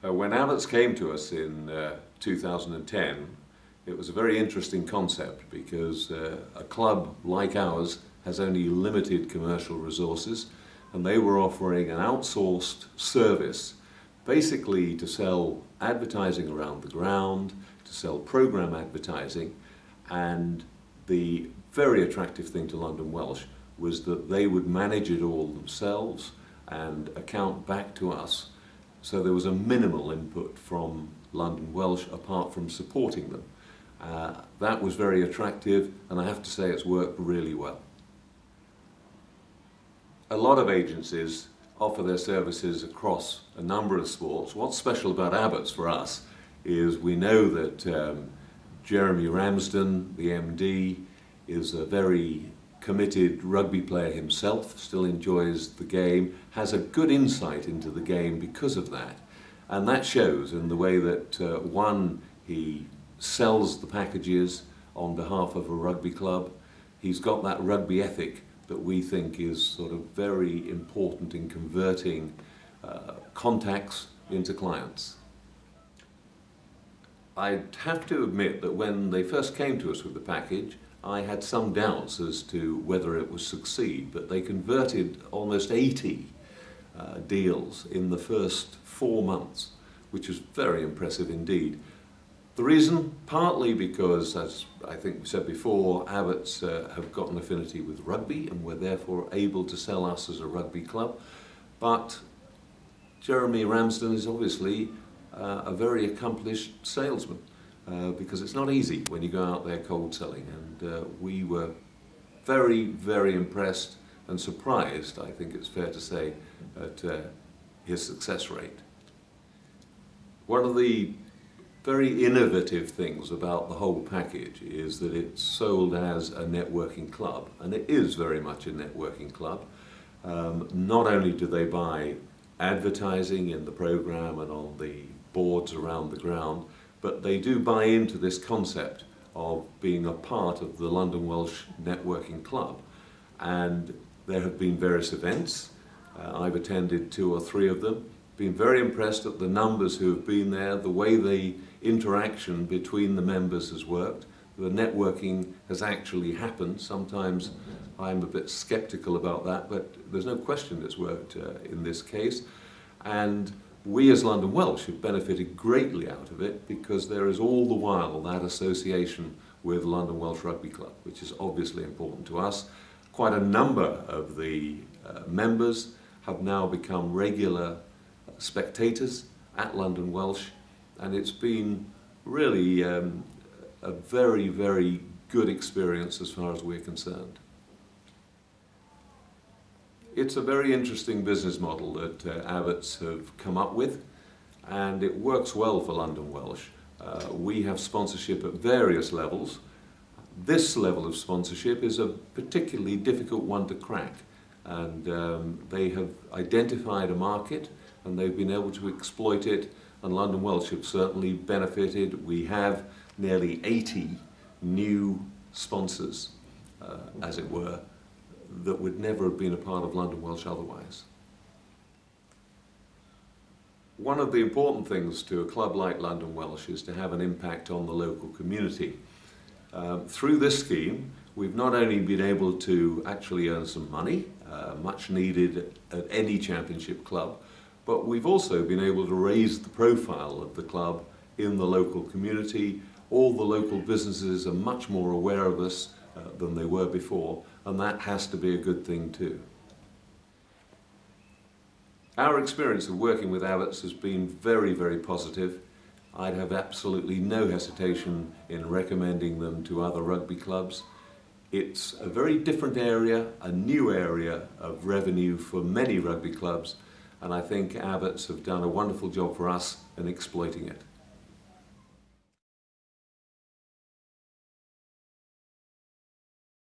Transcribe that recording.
When Abbotts came to us in 2010, it was a very interesting concept because a club like ours has only limited commercial resources, and they were offering an outsourced service basically to sell advertising around the ground, to sell program advertising, and the very attractive thing to London Welsh was that they would manage it all themselves and account back to us. So there was a minimal input from London Welsh apart from supporting them. That was very attractive, and I have to say it's worked really well. A lot of agencies offer their services across a number of sports. What's special about Abbotts for us is we know that Jeremy Ramsden, the MD, is a very committed rugby player himself, still enjoys the game, has a good insight into the game because of that. And that shows in the way that, one, he sells the packages on behalf of a rugby club. He's got that rugby ethic that we think is sort of very important in converting contacts into clients. I'd have to admit that when they first came to us with the package, I had some doubts as to whether it would succeed, but they converted almost 80 deals in the first 4 months, which was very impressive indeed. The reason, partly because, as I think we said before, Abbotts have got an affinity with rugby and were therefore able to sell us as a rugby club, but Jeremy Ramsden is obviously a very accomplished salesman. Because it's not easy when you go out there cold selling, and we were very, very impressed and surprised, I think it's fair to say, at his success rate. One of the very innovative things about the whole package is that it's sold as a networking club, and it is very much a networking club. Not only do they buy advertising in the program and on the boards around the ground, but they do buy into this concept of being a part of the London Welsh Networking Club. And there have been various events. I've attended 2 or 3 of them. Been very impressed at the numbers who have been there, the way the interaction between the members has worked. The networking has actually happened. Sometimes I'm a bit skeptical about that, but there's no question it's worked in this case. And we as London Welsh have benefited greatly out of it because there is all the while that association with London Welsh Rugby Club, which is obviously important to us. Quite a number of the members have now become regular spectators at London Welsh, and it's been really a very, very good experience as far as we're concerned. It's a very interesting business model that Abbotts have come up with, and it works well for London Welsh. We have sponsorship at various levels. This level of sponsorship is a particularly difficult one to crack, and they have identified a market and they've been able to exploit it, and London Welsh have certainly benefited. We have nearly 80 new sponsors, as it were, that would never have been a part of London Welsh otherwise. One of the important things to a club like London Welsh is to have an impact on the local community. Through this scheme, we've not only been able to actually earn some money, much needed at any championship club, but we've also been able to raise the profile of the club in the local community. All the local businesses are much more aware of us than they were before, and that has to be a good thing too. Our experience of working with Abbotts has been very, very positive. I'd have absolutely no hesitation in recommending them to other rugby clubs. It's a very different area, a new area of revenue for many rugby clubs, and I think Abbotts have done a wonderful job for us in exploiting it.